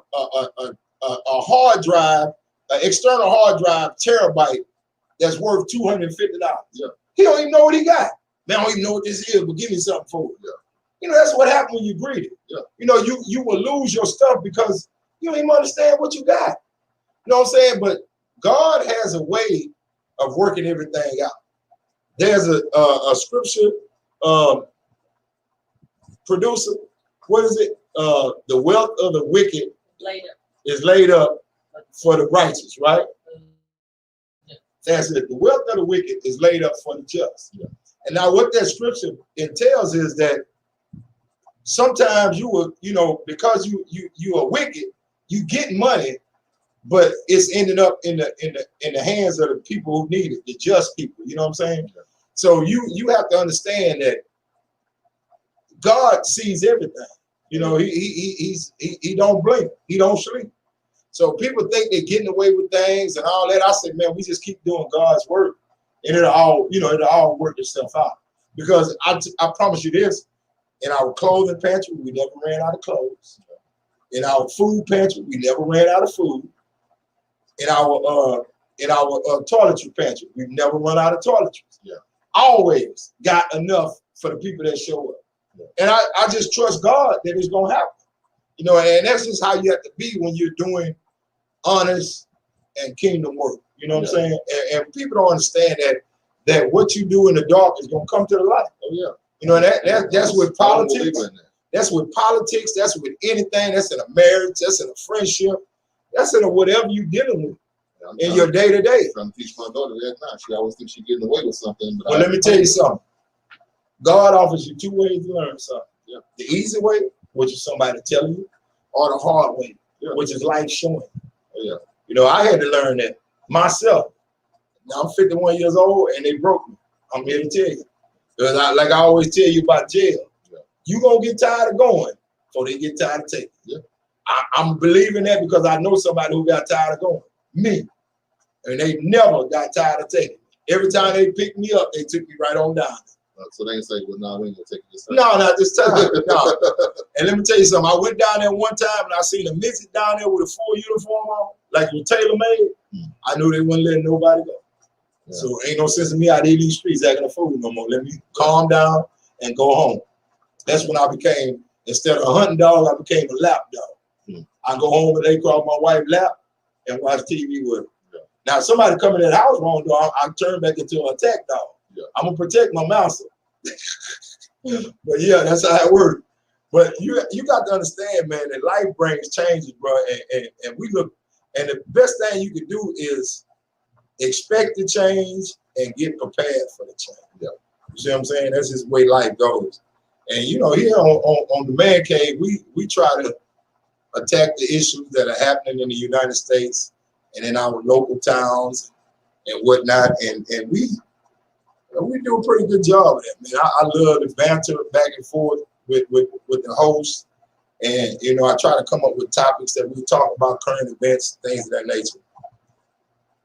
hard drive, an external hard drive, terabyte, that's worth $250. Yeah. He don't even know what he got. Man, I don't even know what this is, but give me something for it. Yeah. That's what happens when you're greedy. Yeah. You will lose your stuff because you don't even understand what you got. You know what I'm saying? But God has a way of working everything out. There's a scripture, producer, what is it? The wealth of the wicked laid up. is laid up for the righteous, right? That's it. The wealth of the wicked is laid up for the just. Yeah. And now what that scripture entails is that sometimes you will, you know, because you are wicked, you get money, but it's ending up in the hands of the people who need it, the just people. You know what I'm saying? Yeah. So you have to understand that God sees everything. You know, he don't blink, he don't sleep. So people think they're getting away with things and all that. I said, man, we just keep doing God's work, and it'll all work itself out. Because I promise you this: in our clothing pantry, we never ran out of clothes. In our food pantry, we never ran out of food. In our toiletry pantry, we've never run out of toiletries. Yeah. Always got enough for the people that show up. Yeah. And I just trust God that it's gonna happen. You know, and that's just how you have to be when you're doing honest and kingdom work. You know what I'm saying? And people don't understand that what you do in the dark is gonna come to the light. Oh yeah. You know, that's with politics. That's with politics. That's with anything. That's in a marriage. That's in a friendship. That's in a whatever you're dealing with in your day to day. I'm trying to teach my daughter that now. She always thinks she's getting away with something. But well, let me tell you something. God offers you two ways to learn something. Yeah. The easy way, which is somebody telling you, or the hard way, which is life showing. Oh, yeah. You know, I had to learn that myself. Now I'm 51 years old and they broke me. I'm here to tell you. Because like I always tell you about jail, you're going to get tired of going before they get tired of taking. Yeah. I'm believing that because I know somebody who got tired of going. Me. And they never got tired of taking. Every time they picked me up, they took me right on down. So they ain't say, well, no, we ain't going to take you this time. No, not this time. No. And let me tell you something. I went down there one time and I seen a midget down there with a full uniform on, like it was tailor-made. I knew they wouldn't let nobody go. Yeah. So ain't no sense in me out in these streets acting a fool no more. Let me calm down and go home. That's when I became, instead of a hunting dog, I became a lap dog. I go home and they crawl my wife's lap and watch TV with her. Yeah. Now, if somebody come in that house wrong, dog, I turn back into an attack dog. Yeah. I'm going to protect my master. But yeah, that's how it works. But you got to understand, man, that life brings changes, bro. And we look, and the best thing you can do is expect the change and get prepared for the change. Yeah. You see what I'm saying? That's just the way life goes. And you know, here on the Man Cave, we try to attack the issues that are happening in the United States and in our local towns and whatnot. And we do a pretty good job of that, man. I love the banter back and forth with the host. And, you know, I try to come up with topics that we talk about, current events, things of that nature.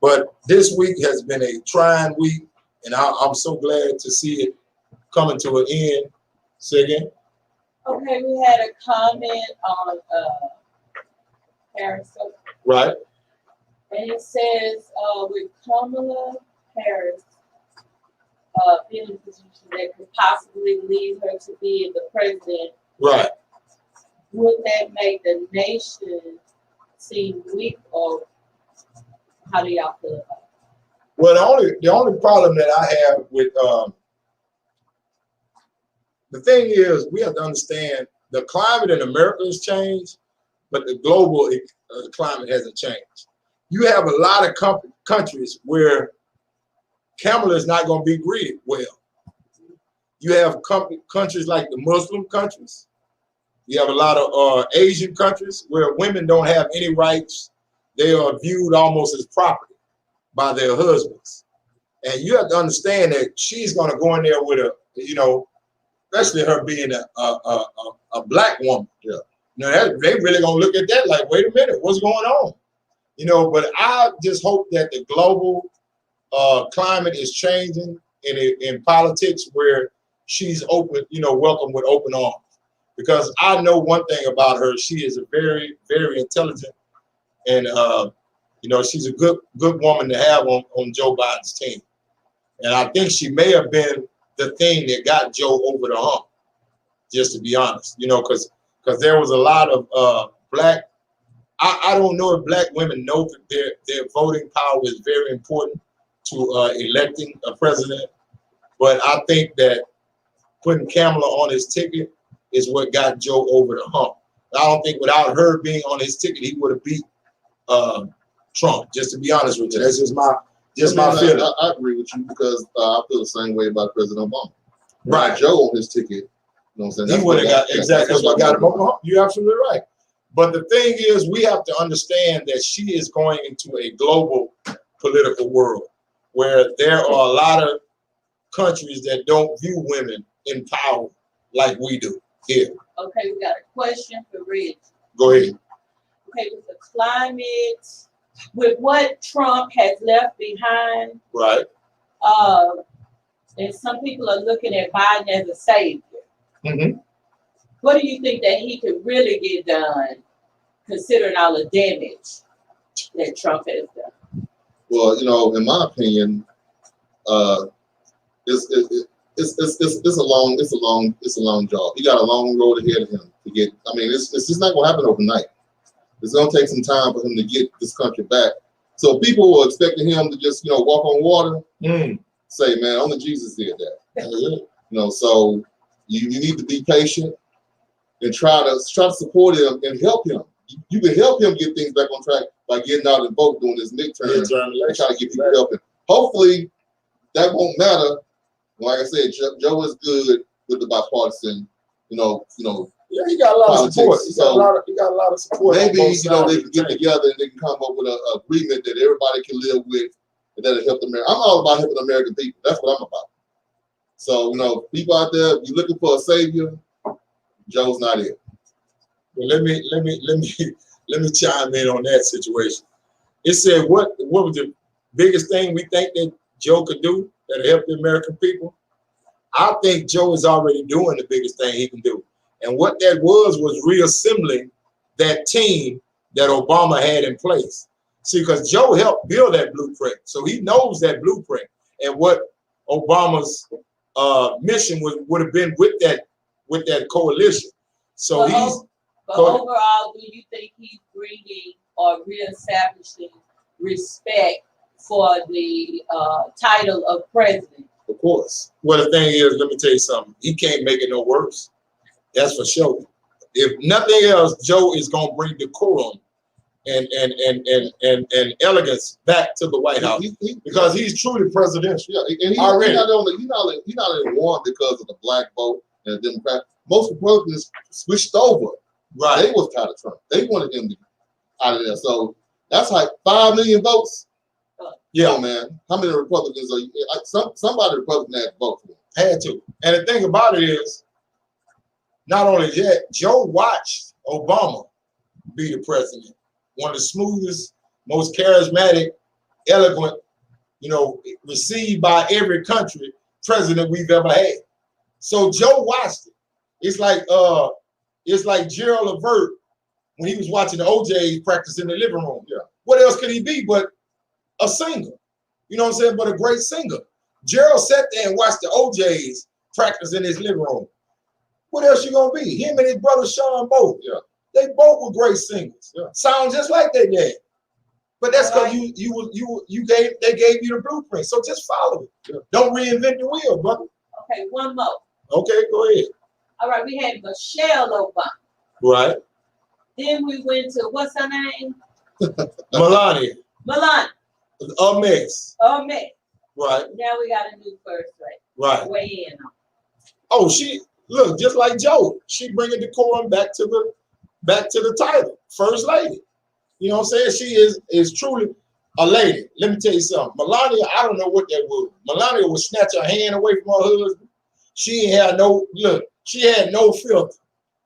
But this week has been a trying week, and I'm so glad to see it coming to an end. Say again? Okay, we had a comment on Periscope. Right. And it says, with Kamala Harris being in a position that could possibly lead her to being the president, right, would that make the nation seem weak, or how do y'all feel about it? Well, the only problem that I have with the thing is, we have to understand the climate in America has changed, but the global climate hasn't changed. You have a lot of countries where Kamala is not going to be greeted well. You have countries like the Muslim countries. You have a lot of Asian countries where women don't have any rights. They are viewed almost as property by their husbands. And you have to understand that she's going to go in there with a, you know, especially her being a black woman. Yeah. You know, they really going to look at that like, wait a minute, what's going on? You know, but I just hope that the global climate is changing in politics where she's open, you know, welcome with open arms. Because I know one thing about her, she is a very, very intelligent, and you know, she's a good woman to have on Joe Biden's team. And I think she may have been the thing that got Joe over the hump, just to be honest, you know, because there was a lot of black, I don't know if black women know that their voting power is very important to electing a president, but I think that putting Kamala on his ticket is what got Joe over the hump. I don't think without her being on his ticket, he would have beat Trump. Just to be honest with you, that's just my feeling. I agree with you because I feel the same way about President Obama. Right, Joe on his ticket, you know what I'm saying? He would have got exactly. That's what got him over the hump. You're absolutely right. But the thing is, we have to understand that she is going into a global political world where there are a lot of countries that don't view women in power like we do here. Okay, we got a question for Rich. Go ahead. Okay, with the climate, with what Trump has left behind, Right. and some people are looking at Biden as a savior. Mm-hmm. What do you think that he could really get done, considering all the damage that Trump has done? Well, you know, in my opinion, it's a long job. He got a long road ahead of him to get. I mean, it's just not gonna happen overnight. It's gonna take some time for him to get this country back. So people were expecting him to just, you know, walk on water. Say, man, only Jesus did that. You know, so you need to be patient and try to support him and help him. You can help him get things back on track by getting out and vote during this midterm and try to get people helping. Hopefully, that won't matter. Like I said, Joe is good with the bipartisan, you know. Yeah, he got a lot of support. He got a lot of support. Maybe, you know, they can get together and they can come up with an agreement that everybody can live with and that'll help America. I'm all about helping American people. That's what I'm about. So, you know, people out there, if you're looking for a savior, Joe's not it. Well, let me chime in on that situation. It said what was the biggest thing we think that Joe could do that'll help the American people? I think Joe is already doing the biggest thing he can do. And what that was reassembling that team that Obama had in place. See, because Joe helped build that blueprint. So he knows that blueprint and what Obama's mission would have been with that coalition. So but overall, do you think he's bringing or reestablishing respect for the title of president? Of course. Well, the thing is, let me tell you something. He can't make it no worse. That's for sure. If nothing else, Joe is gonna bring decorum and elegance back to the White House because he's truly presidential. Yeah, and he's not only won because of the black vote and the Democrat. Most Republicans switched over. Right. They was tired of Trump. They wanted him to get out of there. So that's like 5 million votes. Yeah, oh, man. How many Republicans are you? Somebody Republican had to vote for him. Had to. And the thing about it is, not only that, Joe watched Obama be the president. One of the smoothest, most charismatic, eloquent, you know, received by every country president we've ever had. So Joe watched it. It's like Gerald Levert when he was watching the OJs practice in the living room. Yeah. What else could he be but a singer? You know what I'm saying? But a great singer. Gerald sat there and watched the OJs practice in his living room. What else you gonna be? Him and his brother Sean both. Yeah. They both were great singers. Yeah. Sound just like their dad. But that's because they gave you the blueprint. So just follow it. Yeah. Don't reinvent the wheel, brother. Okay, one more. Okay, go ahead. All right, we had Michelle Obama. Right. Then we went to, what's her name? Melania. A mess. Right. Now we got a new first lady. Right. Weigh in on. Oh, she look just like Joe. She bringing decorum back to the title, first lady. You know what I'm saying? She is truly a lady. Let me tell you something. Melania, I don't know what that was. Melania would snatch her hand away from her husband. She had no filter.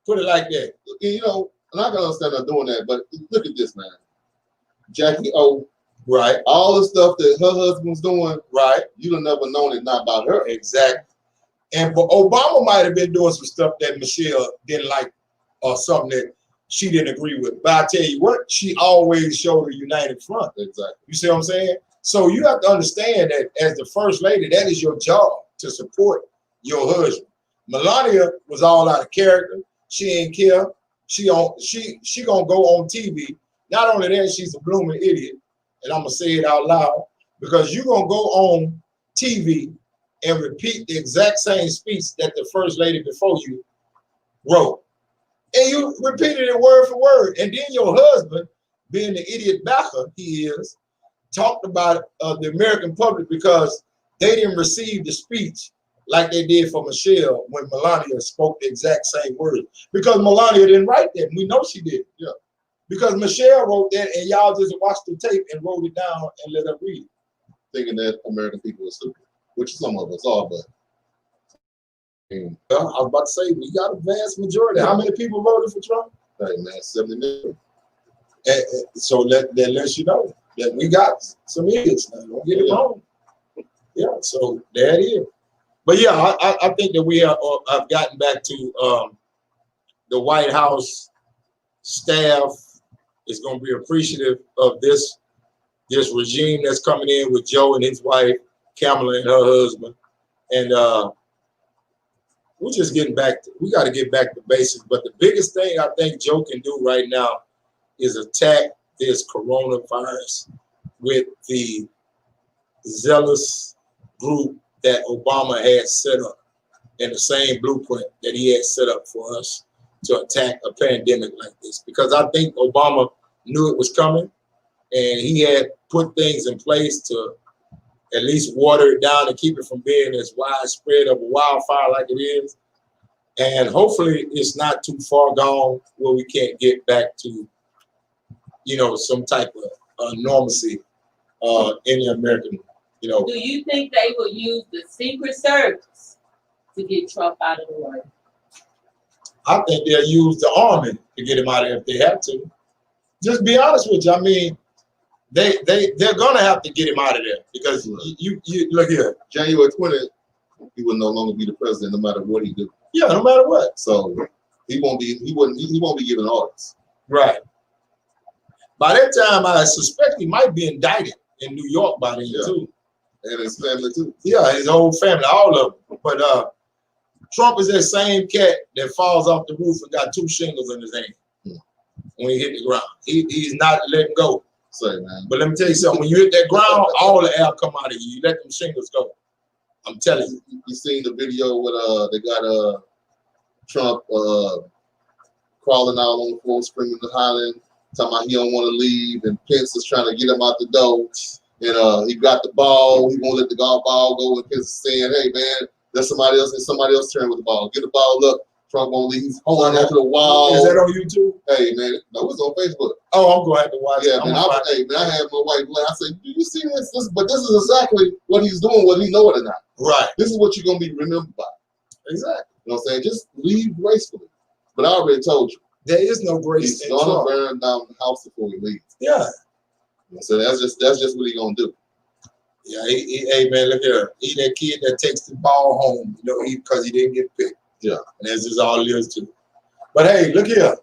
Put it like that. You know, and I can understand her doing that, but look at this, man. Jackie O. Right. All the stuff that her husband's doing, right. You'd have never known it not about her. Exactly. And but Obama might have been doing some stuff that Michelle didn't like or something that she didn't agree with. But I tell you what, she always showed a united front. Exactly. You see what I'm saying? So you have to understand that as the first lady, that is your job to support your husband. Melania was all out of character. She ain't care. She gonna go on TV. Not only that, she's a blooming idiot. And I'm gonna say it out loud because you're gonna go on TV and repeat the exact same speech that the first lady before you wrote. And you repeated it word for word. And then your husband, being the idiot backer he is, talked about the American public because they didn't receive the speech like they did for Michelle when Melania spoke the exact same words. Because Melania didn't write that. We know she did. Yeah. Because Michelle wrote that and y'all just watched the tape and wrote it down and let her read it. Thinking that American people are stupid, which some of us are, but. Well, I was about to say, we got a vast majority. How many people voted for Trump? Hey, man, 70 million. So that lets you know that we got some idiots now. Don't get it wrong. Yeah, so there it is. But yeah, I think that we have gotten back to the White House staff is going to be appreciative of this regime that's coming in with Joe and his wife, Kamala and her husband. And we're just getting back we got to get back to basics. But the biggest thing I think Joe can do right now is attack this coronavirus with the zealous group that Obama had set up and the same blueprint that he had set up for us to attack a pandemic like this. Because I think Obama knew it was coming and he had put things in place to at least water it down and keep it from being as widespread of a wildfire like it is. And hopefully it's not too far gone where we can't get back to, you know, some type of normalcy in the American, you know. Do you think they will use the Secret Service to get Trump out of the way? I think they'll use the army to get him out of there if they have to. Just be honest with you. I mean, they're gonna have to get him out of there because you look here. January 20th, he will no longer be the president, no matter what he do. Yeah, no matter what. So he won't be giving orders. Right. By that time, I suspect he might be indicted in New York by then too. And his family too. Yeah, his whole family, all of them. But Trump is that same cat that falls off the roof and got 2 shingles in his hand when he hit the ground. He's not letting go. Say, man. But let me tell you something. When you hit that ground, all the air come out of you. You let them shingles go. I'm telling you. You seen the video with they got Trump crawling out on the floor, screaming and hollering, talking about he don't want to leave, and Pence is trying to get him out the door. And he got the ball. He won't let the golf ball go. And Pence is saying, "Hey man, there's somebody else. It's somebody else turn with the ball. Get the ball up." Trump won't leave. He's holding onto the wall. Is that on YouTube? Hey man, no, it's on Facebook. Oh, I'm gonna have to watch it. Man, I had my wife play. I said, "Do you see this? But this is exactly what he's doing, whether he know it or not. Right. This is what you're gonna be remembered by. Exactly. You know what I'm saying? Just leave gracefully. But I already told you, there is no grace. He's gonna burn down the house before he leaves. Yeah. So that's just what he's gonna do. Yeah. Hey man, look here. He that kid that takes the ball home, you know, because he didn't get picked. Yeah. And that's just all it is too. But hey, look here.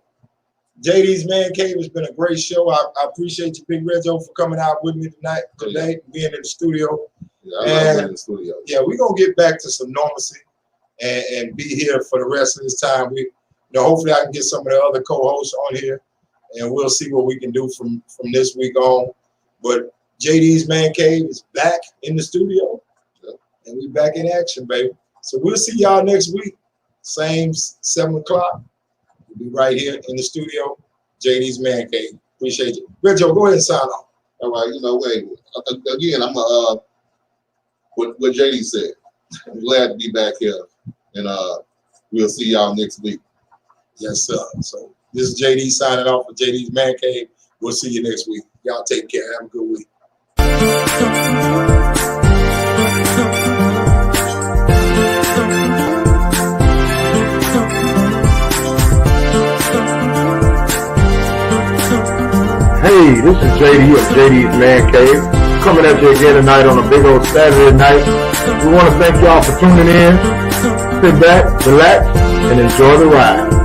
JD's Man Cave has been a great show. I appreciate you, Big Rezo, for coming out with me today, being in the studio. Yeah, I love being in the studio. Yeah, we're gonna get back to some normalcy and be here for the rest of this time. Hopefully I can get some of the other co-hosts on here and we'll see what we can do from this week on. But JD's Man Cave is back in the studio. Yeah. And we back in action, baby. So we'll see y'all next week. Same 7 o'clock. We'll be right here in the studio. JD's Man Cave. Appreciate you. Rejo, go ahead and sign off. All right, again, I'm what JD said. I'm glad to be back here. And we'll see y'all next week. Yes, sir. So this is JD signing off for JD's Man Cave. We'll see you next week. Y'all take care. Have a good week. Hey, this is JD of JD's Man Cave, coming at you again tonight on a big old Saturday night. We want to thank y'all for tuning in. Sit back, relax, and enjoy the ride.